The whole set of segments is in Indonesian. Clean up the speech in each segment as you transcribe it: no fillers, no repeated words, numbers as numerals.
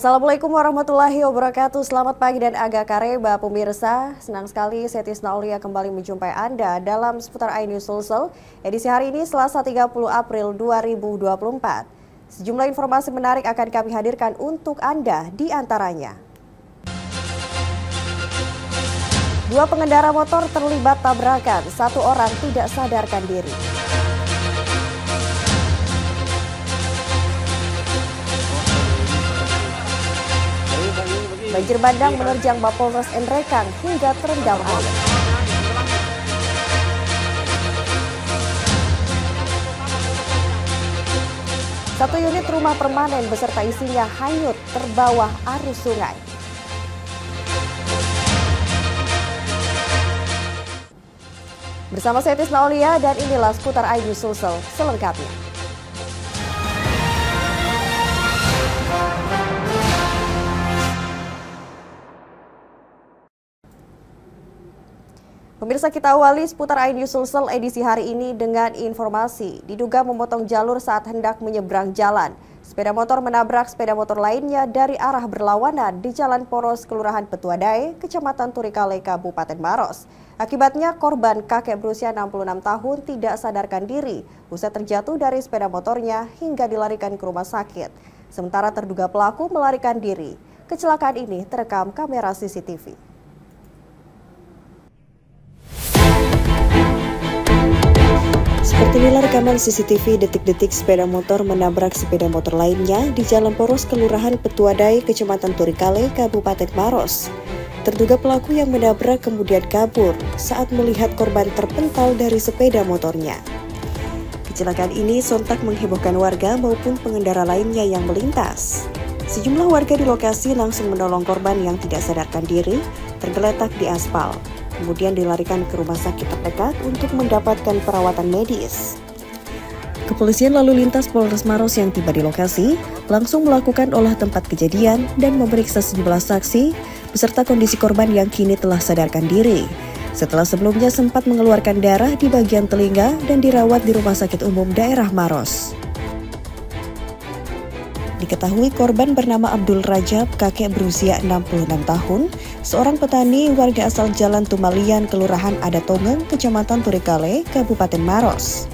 Assalamualaikum warahmatullahi wabarakatuh. Selamat pagi dan agak kareba pemirsa. Senang sekali saya Tisna Aulia kembali menjumpai Anda dalam seputar iNews Sulsel. Edisi hari ini Selasa 30 April 2024. Sejumlah informasi menarik akan kami hadirkan untuk Anda, di antaranya. 2 pengendara motor terlibat tabrakan, 1 orang tidak sadarkan diri. Banjir bandang menerjang Mapolres Nrekang hingga terendam air. Satu unit rumah permanen beserta isinya hanyut terbawah arus sungai. Bersama saya Tisna Aulia dan inilah seputar iNews Sulsel selengkapnya. Pemirsa, kita awali seputar iNews Sulsel edisi hari ini dengan informasi diduga memotong jalur saat hendak menyeberang jalan. Sepeda motor menabrak sepeda motor lainnya dari arah berlawanan di Jalan Poros, Kelurahan Petuadae, Kecamatan Turikale, Kabupaten Maros. Akibatnya korban kakek berusia 66 tahun tidak sadarkan diri usai terjatuh dari sepeda motornya hingga dilarikan ke rumah sakit. Sementara terduga pelaku melarikan diri. Kecelakaan ini terekam kamera CCTV. Seperti inilah rekaman CCTV detik-detik sepeda motor menabrak sepeda motor lainnya di Jalan Poros, Kelurahan Petuadae, Kecamatan Turikale, Kabupaten Maros. Terduga pelaku yang menabrak kemudian kabur saat melihat korban terpental dari sepeda motornya. Kecelakaan ini sontak menghebohkan warga maupun pengendara lainnya yang melintas. Sejumlah warga di lokasi langsung menolong korban yang tidak sadarkan diri tergeletak di aspal. Kemudian dilarikan ke rumah sakit terdekat untuk mendapatkan perawatan medis. Kepolisian lalu lintas Polres Maros yang tiba di lokasi langsung melakukan olah tempat kejadian dan memeriksa sejumlah saksi beserta kondisi korban yang kini telah sadarkan diri. Setelah sebelumnya sempat mengeluarkan darah di bagian telinga dan dirawat di Rumah Sakit Umum Daerah Maros. Diketahui korban bernama Abdul Rajab, kakek berusia 66 tahun, seorang petani warga asal Jalan Tumalian, Kelurahan Adatongeng, Kecamatan Turikale, Kabupaten Maros.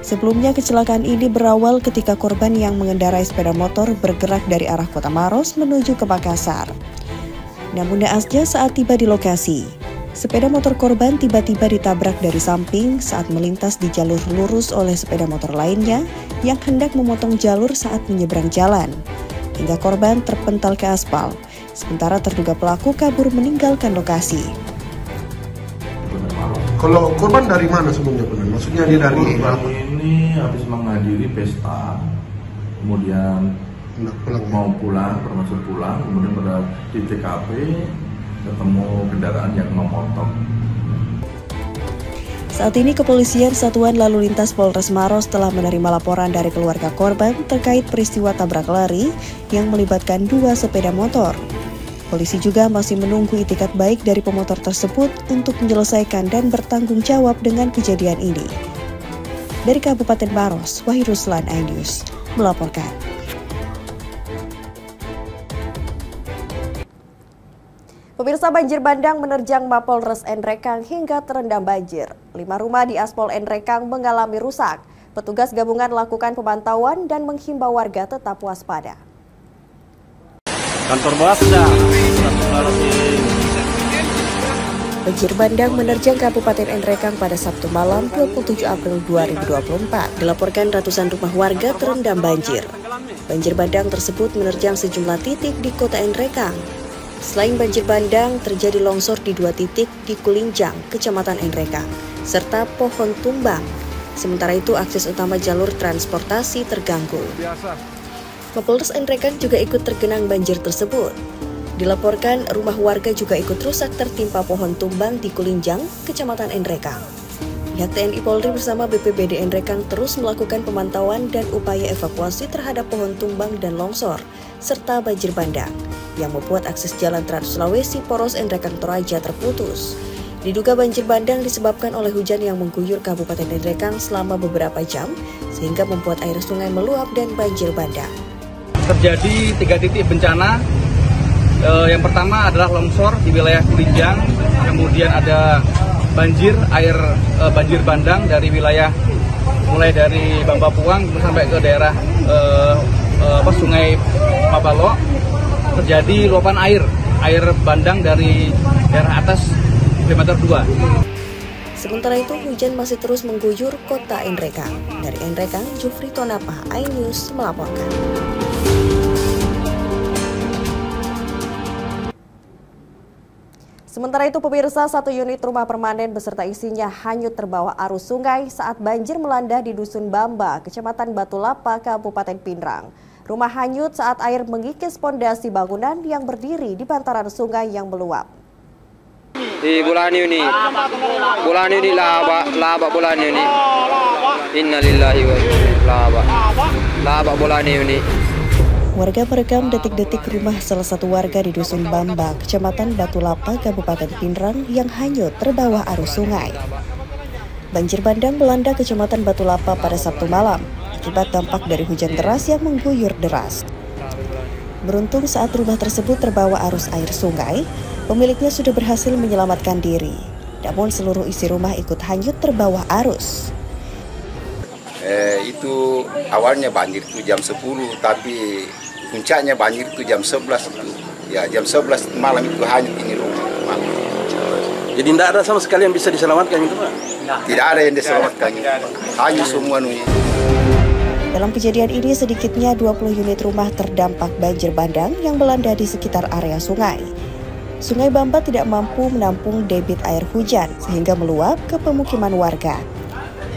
Sebelumnya kecelakaan ini berawal ketika korban yang mengendarai sepeda motor bergerak dari arah Kota Maros menuju ke Makassar. Namun naasnya saat tiba di lokasi, sepeda motor korban tiba-tiba ditabrak dari samping saat melintas di jalur lurus oleh sepeda motor lainnya yang hendak memotong jalur saat menyeberang jalan, hingga korban terpental ke aspal, sementara terduga pelaku kabur meninggalkan lokasi. Kalau korban dari mana sebelumnya? Maksudnya dia dari ini habis menghadiri pesta, kemudian mau pulang, termasuk pulang, kemudian pada di TKP ketemu kendaraan yang memotong. Saat ini kepolisian Satuan Lalu Lintas Polres Maros telah menerima laporan dari keluarga korban terkait peristiwa tabrak lari yang melibatkan 2 sepeda motor. Polisi juga masih menunggu itikat baik dari pemotor tersebut untuk menyelesaikan dan bertanggung jawab dengan kejadian ini. Dari Kabupaten Maros, Wahid Ruslan, iNews melaporkan. Pemirsa, banjir bandang menerjang Mapolres Nrekang hingga terendam banjir. 5 rumah di Aspol Nrekang mengalami rusak. Petugas gabungan lakukan pemantauan dan menghimbau warga tetap waspada. Kantor Bawasda. Banjir bandang menerjang Kabupaten Nrekang pada Sabtu malam 27 April 2024. Dilaporkan ratusan rumah warga terendam banjir. Banjir bandang tersebut menerjang sejumlah titik di kota Nrekang. Selain banjir bandang, terjadi longsor di 2 titik di Kulinjang, Kecamatan Nrekang, serta pohon tumbang. Sementara itu, akses utama jalur transportasi terganggu. Mapolres Nrekang juga ikut tergenang banjir tersebut. Dilaporkan rumah warga juga ikut rusak tertimpa pohon tumbang di Kulinjang, Kecamatan Nrekang. Pihak TNI Polri bersama BPBD Nrekang terus melakukan pemantauan dan upaya evakuasi terhadap pohon tumbang dan longsor, serta banjir bandang yang membuat akses jalan Trans Sulawesi Poros Nrekang Toraja terputus. Diduga banjir bandang disebabkan oleh hujan yang mengguyur Kabupaten Nrekang selama beberapa jam, sehingga membuat air sungai meluap dan banjir bandang. terjadi 3 titik bencana. Yang pertama adalah longsor di wilayah Kulinjang, kemudian ada banjir bandang dari wilayah mulai dari Bambapuang sampai ke daerah Sungai Mabalo. Terjadi luapan air bandang dari daerah atas kilometer 2. Sementara itu, hujan masih terus mengguyur kota Enrekang. Dari Enrekang, Jufri Tonapa, iNews melaporkan. Sementara itu, pemirsa, 1 unit rumah permanen beserta isinya hanyut terbawa arus sungai saat banjir melanda di Dusun Bamba, Kecamatan Batu Lapa, Kabupaten Pinrang. Rumah hanyut saat air mengikis pondasi bangunan yang berdiri di bantaran sungai yang meluap. Di bulan ini laba bulan ini. Innalillahi wa inna ilaihi laba bulan ini. Warga merekam detik-detik rumah salah satu warga di Dusun Bamba, Kecamatan Batu Lapa, Kabupaten Pinrang yang hanyut terbawa arus sungai. Banjir bandang melanda Kecamatan Batu Lapa pada Sabtu malam akibat dampak dari hujan deras yang mengguyur deras. Beruntung saat rumah tersebut terbawa arus air sungai, pemiliknya sudah berhasil menyelamatkan diri. Namun seluruh isi rumah ikut hanyut terbawa arus. Itu awalnya banjir itu jam 10, tapi puncaknya banjir itu jam 11 itu. Ya, jam 11 malam itu hanyut ini rumah. Jadi tidak ada sama sekali yang bisa diselamatkan itu, Pak? Tidak ada yang diselamatkan. Hanyut semua nih. Dalam kejadian ini sedikitnya 20 unit rumah terdampak banjir bandang yang melanda di sekitar area sungai. Sungai Bamba tidak mampu menampung debit air hujan sehingga meluap ke pemukiman warga.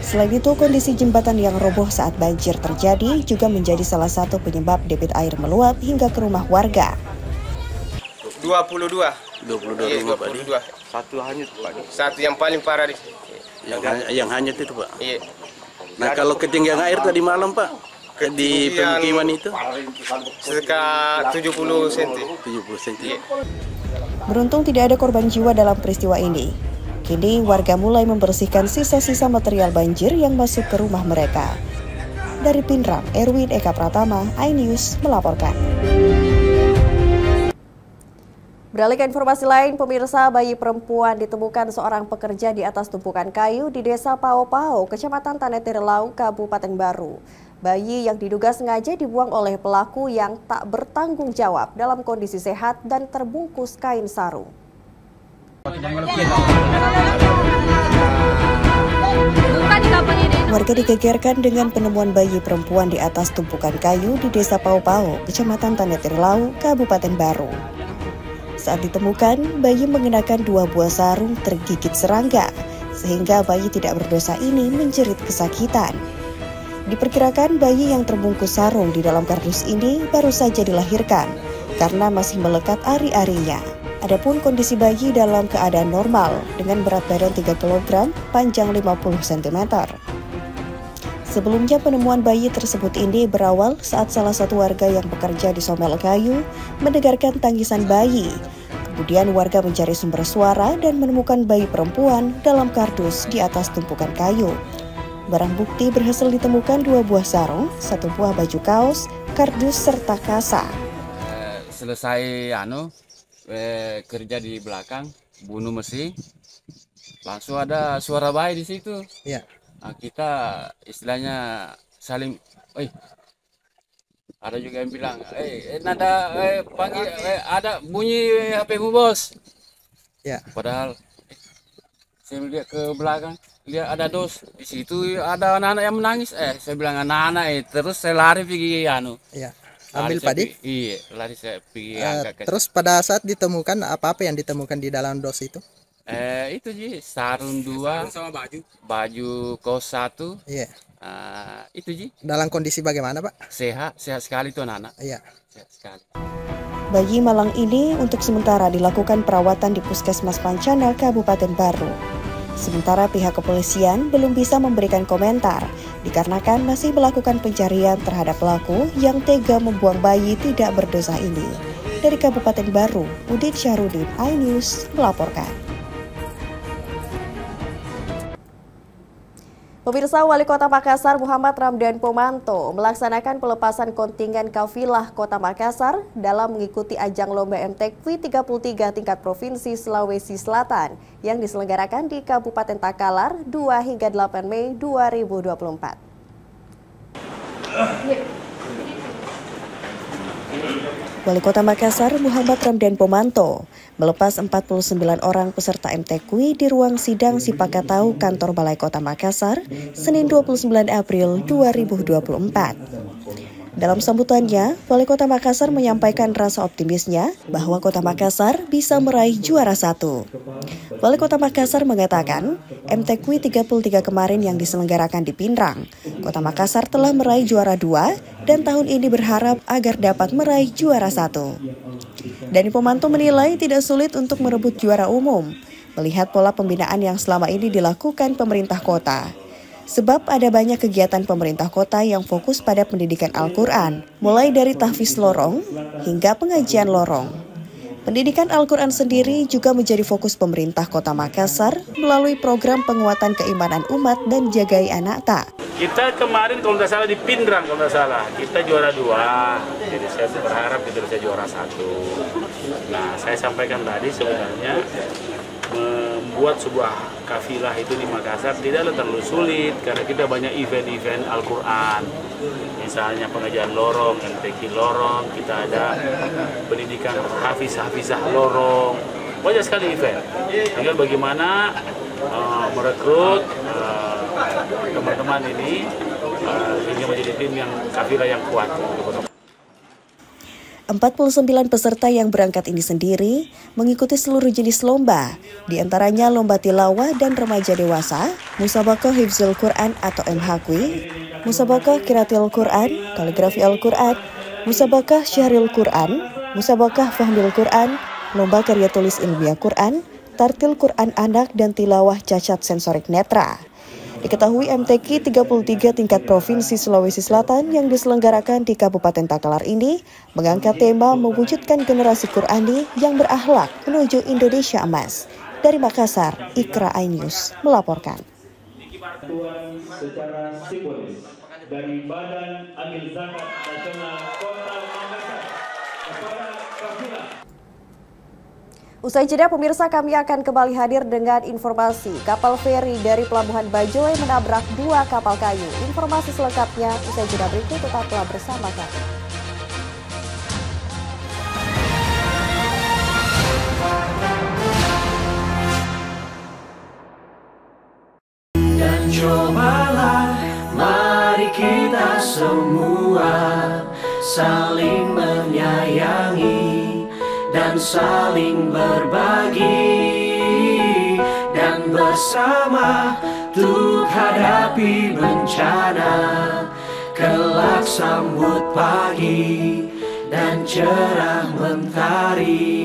Selain itu, kondisi jembatan yang roboh saat banjir terjadi juga menjadi salah satu penyebab debit air meluap hingga ke rumah warga. 22 rumah, Pak. 22. Satu hanyut, Pak. Satu yang paling parah di Yang hanyut itu, Pak. Iya. Nah, kalau ketinggian air tadi malam, Pak, di pemukiman itu sekitar 70 cm. 70 cm. Iya. Beruntung tidak ada korban jiwa dalam peristiwa ini. Kini warga mulai membersihkan sisa-sisa material banjir yang masuk ke rumah mereka. Dari Pinrang, Erwin Eka Pratama, iNews melaporkan. Beralih ke informasi lain, pemirsa, bayi perempuan ditemukan seorang pekerja di atas tumpukan kayu di Desa Pao-Pao, Kecamatan Tanetirlau, Kabupaten Baru. Bayi yang diduga sengaja dibuang oleh pelaku yang tak bertanggung jawab dalam kondisi sehat dan terbungkus kain sarung. Warga digegerkan dengan penemuan bayi perempuan di atas tumpukan kayu di Desa Pao-Pao, Kecamatan Tanetirlau, Kabupaten Baru. Saat ditemukan, bayi mengenakan 2 buah sarung tergigit serangga, sehingga bayi tidak berdosa ini menjerit kesakitan. Diperkirakan bayi yang terbungkus sarung di dalam kardus ini baru saja dilahirkan, karena masih melekat ari-arinya. Adapun kondisi bayi dalam keadaan normal, dengan berat badan 3 kg, panjang 50 cm. Sebelumnya penemuan bayi tersebut ini berawal saat salah satu warga yang bekerja di somel kayu mendengarkan tangisan bayi. Kemudian warga mencari sumber suara dan menemukan bayi perempuan dalam kardus di atas tumpukan kayu. Barang bukti berhasil ditemukan 2 buah sarung, 1 buah baju kaos, kardus serta kasa. Selesai kerja di belakang, bunuh mesin, langsung ada suara bayi di situ. Ya. Nah, kita istilahnya saling, ada juga yang bilang, panggil, ada bunyi HP-mu bos. Ya. Padahal saya lihat ke belakang, lihat ada dos di situ, ada anak-anak yang menangis. Saya bilang anak-anak, terus saya lari pergi Ya. Ambil padi? Iya, lari saya pergi. Terus pada saat ditemukan, apa yang ditemukan di dalam dos itu? Itu Ji, sarung 2 sama baju kaos 1. Iya. Itu Ji. Dalam kondisi bagaimana, Pak? Sehat sekali tuh anak-anak. Iya. Sehat sekali. Bayi malang ini untuk sementara dilakukan perawatan di Puskesmas Pancana, Kabupaten Baru. Sementara pihak kepolisian belum bisa memberikan komentar dikarenakan masih melakukan pencarian terhadap pelaku yang tega membuang bayi tidak berdosa ini. Dari Kabupaten Baru, Udit Syarudin, iNews melaporkan. Pemirsa, Wali Kota Makassar Muhammad Ramdan Pomanto melaksanakan pelepasan kontingen kafilah Kota Makassar dalam mengikuti ajang lomba MTQ 33 tingkat Provinsi Sulawesi Selatan yang diselenggarakan di Kabupaten Takalar 2 hingga 8 Mei 2024. Wali Kota Makassar Muhammad Ramdan Pomanto melepas 49 orang peserta MTQ di ruang sidang Sipakatau Kantor Balai Kota Makassar, Senin 29 April 2024. Dalam sambutannya, Wali Kota Makassar menyampaikan rasa optimisnya bahwa Kota Makassar bisa meraih juara 1. Wali Kota Makassar mengatakan, MTQ 33 kemarin yang diselenggarakan di Pinrang, Kota Makassar telah meraih juara 2 dan tahun ini berharap agar dapat meraih juara 1. Dani Pomanto menilai tidak sulit untuk merebut juara umum, melihat pola pembinaan yang selama ini dilakukan pemerintah kota. Sebab ada banyak kegiatan pemerintah kota yang fokus pada pendidikan Al-Quran, mulai dari tahfiz lorong hingga pengajian lorong. Pendidikan Al-Quran sendiri juga menjadi fokus pemerintah Kota Makassar melalui program penguatan keimanan umat dan jagai anak tak. Kita kemarin kalau tidak salah di Pinrang, kalau tidak salah, kita juara 2, jadi saya berharap kita bisa juara 1. Nah, saya sampaikan tadi sebenarnya membuat sebuah kafilah itu di Makassar tidaklah terlalu sulit karena kita banyak event-event Al-Quran, misalnya pengajian lorong, MTQ lorong, kita ada pendidikan hafizah lorong, banyak sekali event. Tinggal bagaimana merekrut teman-teman ini hingga menjadi tim yang kafilah yang kuat. 49 peserta yang berangkat ini sendiri mengikuti seluruh jenis lomba, diantaranya lomba tilawah dan remaja dewasa, musabaqah hifzul Quran atau MHQ, musabaqah qiraatil Quran, kaligrafi Al-Quran, musabaqah syahril Quran, musabaqah fahmil Quran, lomba karya tulis ilmiah Quran, tartil Quran anak dan tilawah cacat sensorik netra. Diketahui MTQ 33 tingkat Provinsi Sulawesi Selatan yang diselenggarakan di Kabupaten Takalar ini mengangkat tema mewujudkan generasi Qurani yang berakhlak menuju Indonesia emas. Dari Makassar, Ikra iNews melaporkan. Secara simbolis dari Badan Amil Zakat Nasional Kota Makassar kepada kafilah. Usai jeda, pemirsa, kami akan kembali hadir dengan informasi kapal feri dari Pelabuhan Bajoe menabrak 2 kapal kayu. Informasi selengkapnya usai jeda berikut, tetaplah bersama kami. Dan cobalah, mari kita semua saling menyayangi dan saling berbagi dan bersama untuk hadapi bencana, kelak sambut pagi dan cerah mentari.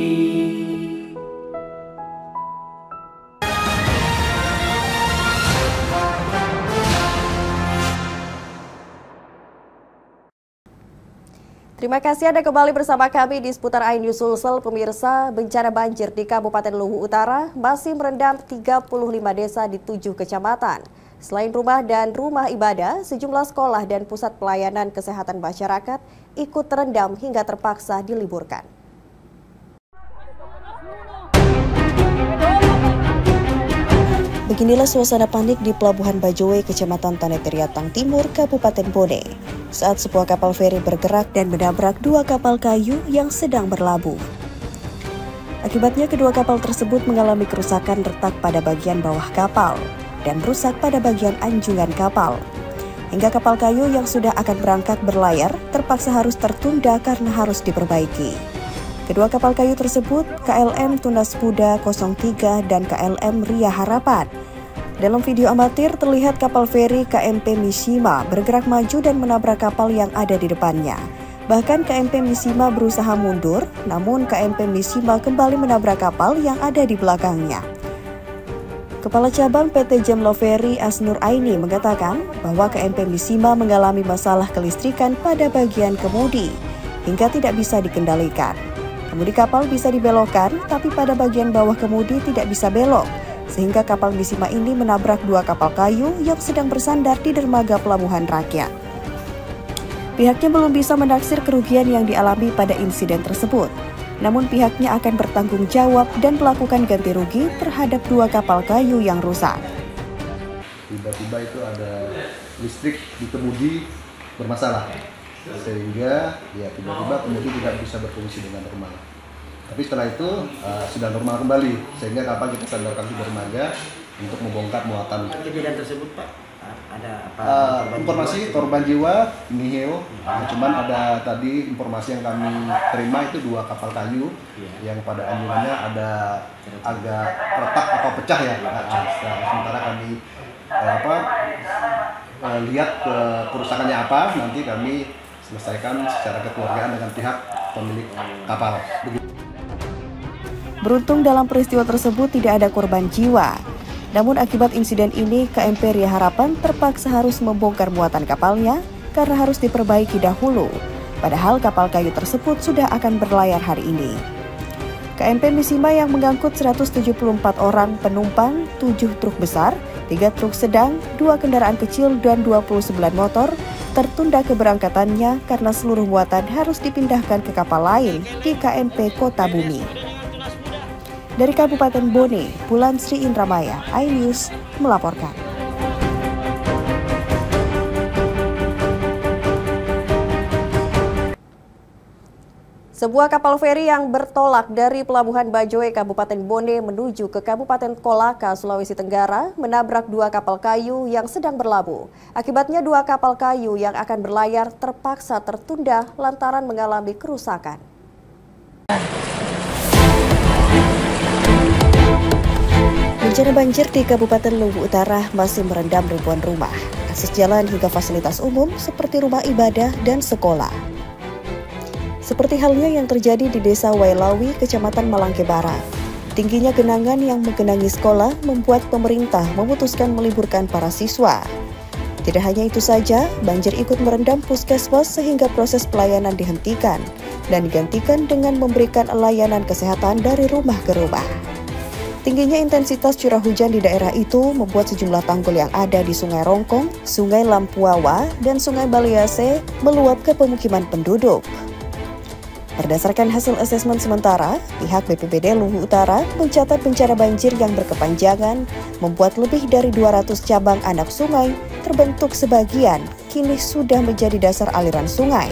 Terima kasih Anda kembali bersama kami di seputar iNews Sulsel. Pemirsa, bencana banjir di Kabupaten Luwu Utara masih merendam 35 desa di 7 kecamatan. Selain rumah dan rumah ibadah, sejumlah sekolah dan pusat pelayanan kesehatan masyarakat ikut terendam hingga terpaksa diliburkan. Beginilah suasana panik di Pelabuhan Bajoe, Kecamatan Tanah Teriatang Timur, Kabupaten Bone, saat sebuah kapal feri bergerak dan menabrak 2 kapal kayu yang sedang berlabuh. Akibatnya kedua kapal tersebut mengalami kerusakan retak pada bagian bawah kapal dan rusak pada bagian anjungan kapal. Hingga kapal kayu yang sudah akan berangkat berlayar terpaksa harus tertunda karena harus diperbaiki. Kedua kapal kayu tersebut KLM Tunas Muda 03 dan KLM Ria Harapan. Dalam video amatir terlihat kapal feri KMP Mishima bergerak maju dan menabrak kapal yang ada di depannya. Bahkan KMP Mishima berusaha mundur, namun KMP Mishima kembali menabrak kapal yang ada di belakangnya. Kepala Cabang PT Jamlo Ferry Asnur Aini mengatakan bahwa KMP Mishima mengalami masalah kelistrikan pada bagian kemudi hingga tidak bisa dikendalikan. Kemudi kapal bisa dibelokkan, tapi pada bagian bawah kemudi tidak bisa belok, sehingga kapal Misima ini menabrak 2 kapal kayu yang sedang bersandar di dermaga pelabuhan rakyat. Pihaknya belum bisa menaksir kerugian yang dialami pada insiden tersebut. Namun pihaknya akan bertanggung jawab dan melakukan ganti rugi terhadap 2 kapal kayu yang rusak. Tiba-tiba itu ada listrik di kemudi bermasalah, sehingga ya tiba-tiba kemudi tidak bisa berfungsi dengan normal. Tapi setelah itu sudah normal kembali, sehingga kapal kita sandarkan di dermaga untuk membongkar muatan. Kejadian tersebut Pak, ada apa? Informasi korban jiwa nihil, cuman ada tadi informasi yang kami terima itu 2 kapal kayu yang pada anjurannya ada agak retak atau pecah ya. Sementara kami lihat kerusakannya apa, nanti kami selesaikan secara kekeluargaan dengan pihak pemilik kapal. Beruntung dalam peristiwa tersebut tidak ada korban jiwa. Namun akibat insiden ini, KMP Ria Harapan terpaksa harus membongkar muatan kapalnya karena harus diperbaiki dahulu. Padahal kapal kayu tersebut sudah akan berlayar hari ini. KMP Misima yang mengangkut 174 orang penumpang, 7 truk besar, 3 truk sedang, 2 kendaraan kecil, dan 29 motor, tertunda keberangkatannya karena seluruh muatan harus dipindahkan ke kapal lain di KMP Kota Bumi. Dari Kabupaten Bone, Bulan Sri Indramaya, iNews melaporkan. Sebuah kapal feri yang bertolak dari Pelabuhan Bajoe, Kabupaten Bone menuju ke Kabupaten Kolaka, Sulawesi Tenggara, menabrak 2 kapal kayu yang sedang berlabuh. Akibatnya 2 kapal kayu yang akan berlayar terpaksa tertunda lantaran mengalami kerusakan. Bencana banjir di Kabupaten Luwu Utara masih merendam ribuan rumah, akses jalan hingga fasilitas umum seperti rumah ibadah dan sekolah. Seperti halnya yang terjadi di Desa Wailawi, Kecamatan Malangke Barat. Tingginya genangan yang menggenangi sekolah membuat pemerintah memutuskan meliburkan para siswa. Tidak hanya itu saja, banjir ikut merendam puskesmas sehingga proses pelayanan dihentikan dan digantikan dengan memberikan layanan kesehatan dari rumah ke rumah. Tingginya intensitas curah hujan di daerah itu membuat sejumlah tanggul yang ada di Sungai Rongkong, Sungai Lampuawa, dan Sungai Baliase meluap ke pemukiman penduduk. Berdasarkan hasil asesmen sementara, pihak BPBD Luwu Utara mencatat bencana banjir yang berkepanjangan membuat lebih dari 200 cabang anak sungai terbentuk sebagian kini sudah menjadi dasar aliran sungai.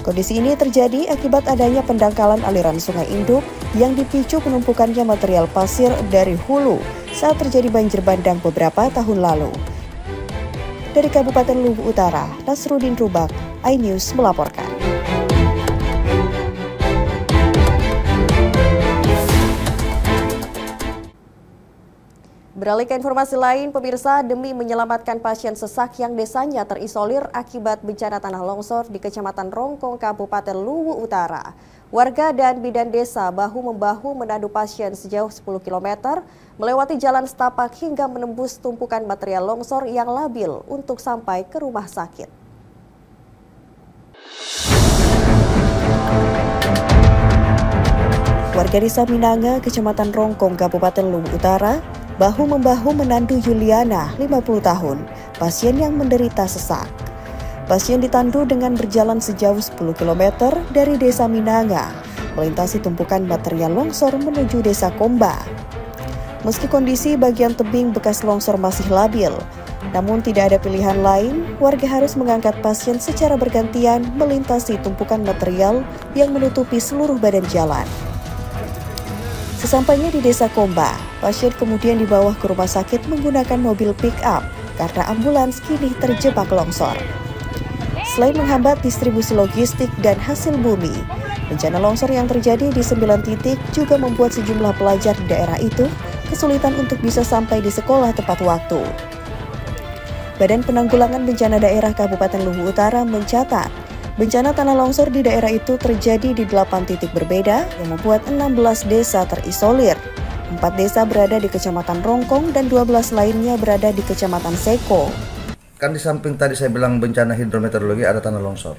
Kondisi ini terjadi akibat adanya pendangkalan aliran sungai induk yang dipicu penumpukannya material pasir dari hulu saat terjadi banjir bandang beberapa tahun lalu. Dari Kabupaten Luwu Utara, Nasruddin Rubak, iNews melaporkan. Beralih ke informasi lain, pemirsa, demi menyelamatkan pasien sesak yang desanya terisolir akibat bencana tanah longsor di Kecamatan Rongkong, Kabupaten Luwu Utara, warga dan bidan desa bahu-membahu menandu pasien sejauh 10 km, melewati jalan setapak hingga menembus tumpukan material longsor yang labil untuk sampai ke rumah sakit. Warga desa Minanga, Kecamatan Rongkong, Kabupaten Luwu Utara, bahu-membahu menandu Yuliana, 50 tahun, pasien yang menderita sesak. Pasien ditandu dengan berjalan sejauh 10 km dari desa Minanga, melintasi tumpukan material longsor menuju desa Komba. Meski kondisi bagian tebing bekas longsor masih labil, namun tidak ada pilihan lain, warga harus mengangkat pasien secara bergantian melintasi tumpukan material yang menutupi seluruh badan jalan. Sesampainya di desa Komba, pasien kemudian dibawa ke rumah sakit menggunakan mobil pick-up karena ambulans kini terjebak longsor. Selain menghambat distribusi logistik dan hasil bumi, bencana longsor yang terjadi di 9 titik juga membuat sejumlah pelajar di daerah itu kesulitan untuk bisa sampai di sekolah tepat waktu. Badan Penanggulangan Bencana Daerah Kabupaten Luwu Utara mencatat, bencana tanah longsor di daerah itu terjadi di 8 titik berbeda yang membuat 16 desa terisolir. 4 desa berada di Kecamatan Rongkong dan 12 lainnya berada di Kecamatan Seko. Kan di samping tadi saya bilang bencana hidrometeorologi ada tanah longsor.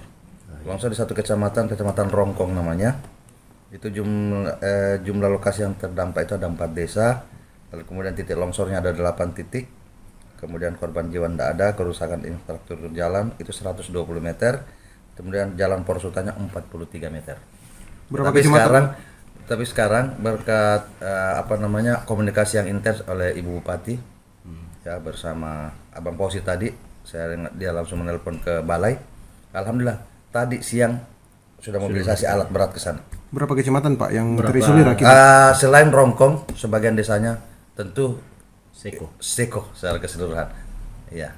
Longsor di satu kecamatan, Kecamatan Rongkong namanya. Itu jumlah lokasi yang terdampak itu ada 4 desa Lalu kemudian titik longsornya ada 8 titik. Kemudian korban jiwa tidak ada, kerusakan infrastruktur jalan itu 120 meter. Kemudian jalan porsutannya 43 meter. Tapi sekarang berkat komunikasi yang intens oleh Ibu Bupati ya bersama Abang Pausi tadi, dia langsung menelpon ke balai. Alhamdulillah tadi siang sudah mobilisasi alat berat ke sana. Berapa kecamatan Pak yang terisolir akibat? Selain Rongkong, sebagian desanya tentu Seko secara keseluruhan. Ya.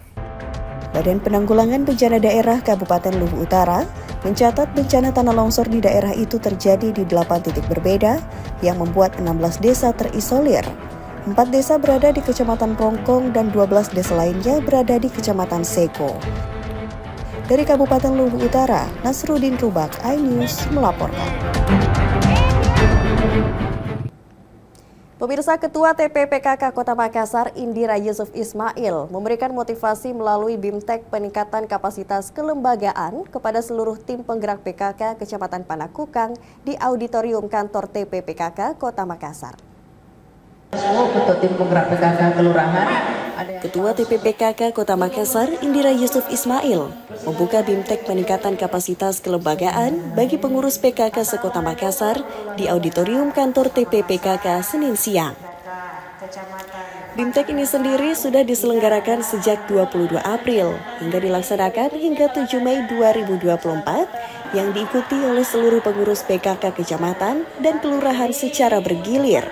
Badan Penanggulangan Bencana Daerah Kabupaten Luwu Utara mencatat bencana tanah longsor di daerah itu terjadi di 8 titik berbeda yang membuat 16 desa terisolir. 4 desa berada di Kecamatan Rongkong dan 12 desa lainnya berada di Kecamatan Seko. Dari Kabupaten Luwu Utara, Nasruddin Rubak, iNews melaporkan. Pemirsa, Ketua TPPKK Kota Makassar, Indira Yusuf Ismail, memberikan motivasi melalui BIMTEK peningkatan kapasitas kelembagaan kepada seluruh tim penggerak PKK Kecamatan Panakukang di auditorium kantor TPPKK Kota Makassar. Ketua tim penggerak PKK Kelurahan. Ketua TPPKK Kota Makassar, Indira Yusuf Ismail, membuka BIMTEK peningkatan kapasitas kelembagaan bagi pengurus PKK sekota Makassar di auditorium kantor TPPKK Senin siang. BIMTEK ini sendiri sudah diselenggarakan sejak 22 April hingga dilaksanakan hingga 7 Mei 2024 yang diikuti oleh seluruh pengurus PKK kecamatan dan kelurahan secara bergilir.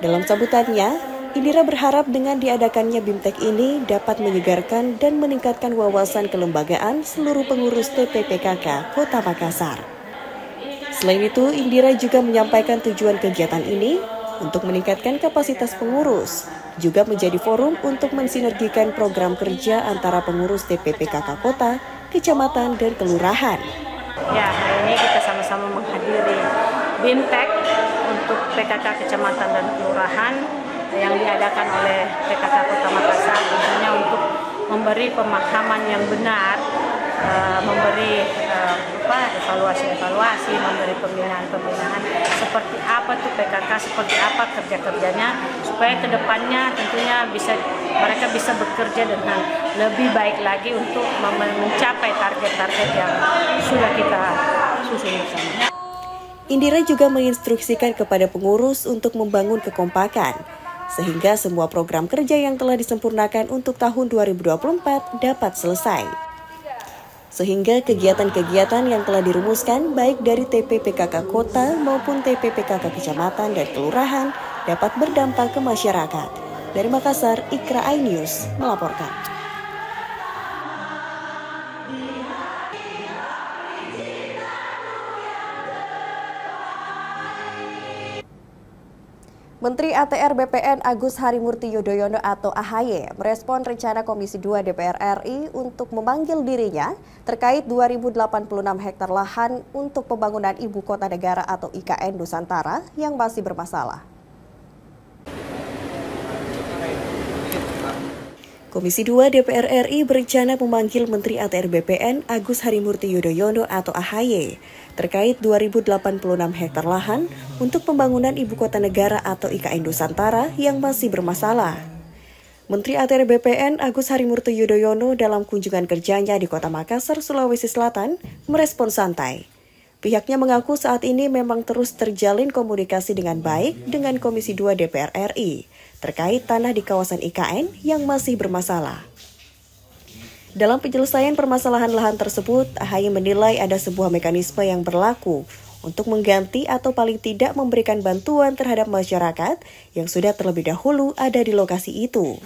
Dalam sambutannya, Indira berharap dengan diadakannya BIMTEK ini dapat menyegarkan dan meningkatkan wawasan kelembagaan seluruh pengurus TPPKK Kota Makassar. Selain itu, Indira juga menyampaikan tujuan kegiatan ini untuk meningkatkan kapasitas pengurus, juga menjadi forum untuk mensinergikan program kerja antara pengurus TPPKK Kota, Kecamatan, dan Kelurahan. Ya, hari ini kita sama-sama menghadiri BIMTEK untuk PKK Kecamatan dan Kelurahan yang diadakan oleh PKK Kota Makassar, tentunya untuk memberi pemahaman yang benar, memberi evaluasi, memberi pembinaan seperti apa tuh PKK, seperti apa kerja-kerjanya, supaya kedepannya tentunya mereka bisa bekerja dengan lebih baik lagi untuk mencapai target-target yang sudah kita susun bersama. Indira juga menginstruksikan kepada pengurus untuk membangun kekompakan, sehingga semua program kerja yang telah disempurnakan untuk tahun 2024 dapat selesai. Sehingga kegiatan-kegiatan yang telah dirumuskan baik dari TPPKK Kota maupun TPPKK Kecamatan dan Kelurahan dapat berdampak ke masyarakat. Dari Makassar, Ikra iNews melaporkan. Menteri ATR BPN Agus Harimurti Yudhoyono atau AHY merespon rencana Komisi 2 DPR RI untuk memanggil dirinya terkait 2086 hektar lahan untuk pembangunan Ibu Kota Negara atau IKN Nusantara yang masih bermasalah. Komisi 2 DPR RI berencana memanggil Menteri ATR BPN Agus Harimurti Yudhoyono atau AHY terkait 2086 hektar lahan untuk pembangunan Ibu Kota Negara atau IKN Nusantara yang masih bermasalah. Menteri ATR BPN Agus Harimurti Yudhoyono dalam kunjungan kerjanya di Kota Makassar, Sulawesi Selatan merespon santai. Pihaknya mengaku saat ini memang terus terjalin komunikasi dengan baik dengan Komisi 2 DPR RI terkait tanah di kawasan IKN yang masih bermasalah. Dalam penyelesaian permasalahan lahan tersebut, AHY menilai ada sebuah mekanisme yang berlaku untuk mengganti atau paling tidak memberikan bantuan terhadap masyarakat yang sudah terlebih dahulu ada di lokasi itu.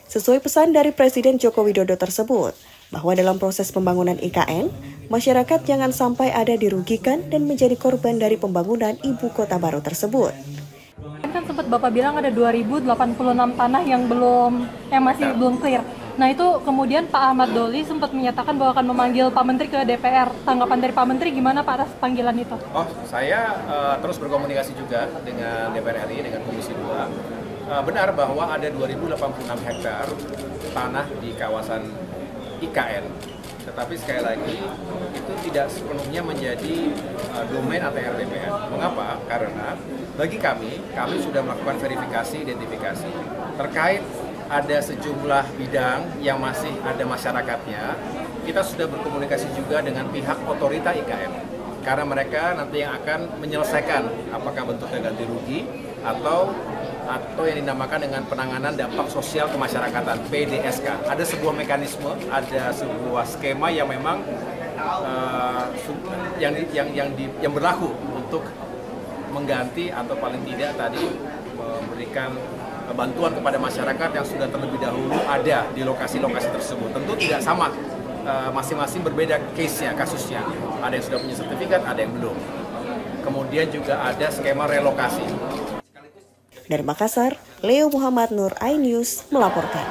Sesuai pesan dari Presiden Joko Widodo tersebut, bahwa dalam proses pembangunan IKN, masyarakat jangan sampai ada dirugikan dan menjadi korban dari pembangunan ibu kota baru tersebut. Kan sempat Bapak bilang ada 2086 tanah yang masih belum clear. Nah itu kemudian Pak Ahmad Doli sempat menyatakan bahwa akan memanggil Pak Menteri ke DPR. Tanggapan dari Pak Menteri gimana Pak atas panggilan itu? Oh, saya terus berkomunikasi juga dengan DPR RI, dengan Komisi 2. Benar bahwa ada 2086 hektar tanah di kawasan IKN Tetapi sekali lagi itu tidak sepenuhnya menjadi domain ATR DPR. Mengapa? Karena bagi kami sudah melakukan verifikasi, identifikasi terkait ada sejumlah bidang yang masih ada masyarakatnya. Kita sudah berkomunikasi juga dengan pihak otorita IKN karena mereka nanti yang akan menyelesaikan apakah bentuknya ganti rugi atau yang dinamakan dengan penanganan dampak sosial kemasyarakatan (PDSK). Ada sebuah mekanisme, ada sebuah skema yang memang yang berlaku untuk mengganti atau paling tidak tadi memberikan bantuan kepada masyarakat yang sudah terlebih dahulu ada di lokasi-lokasi tersebut. Tentu tidak sama, masing-masing berbeda case-nya, kasusnya. Ada yang sudah punya sertifikat, ada yang belum. Kemudian juga ada skema relokasi. Dari Makassar, Leo Muhammad Nur iNews melaporkan.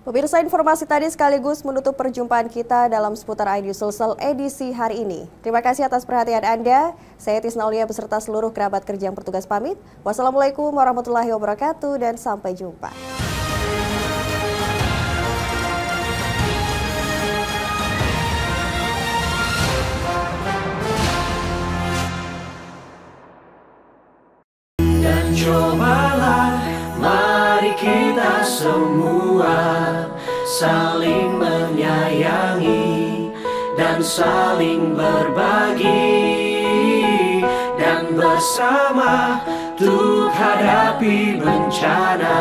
Pemirsa, informasi tadi sekaligus menutup perjumpaan kita dalam seputar iNews Sulsel edisi hari ini. Terima kasih atas perhatian Anda. Saya Tisna Aulia beserta seluruh kerabat kerja yang bertugas pamit. Wassalamualaikum warahmatullahi wabarakatuh dan sampai jumpa. Dan cobalah mari kita semua saling menyayangi dan saling berbagi dan bersama untuk hadapi bencana,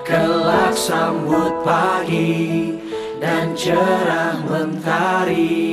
kelak sambut pagi dan cerah mentari.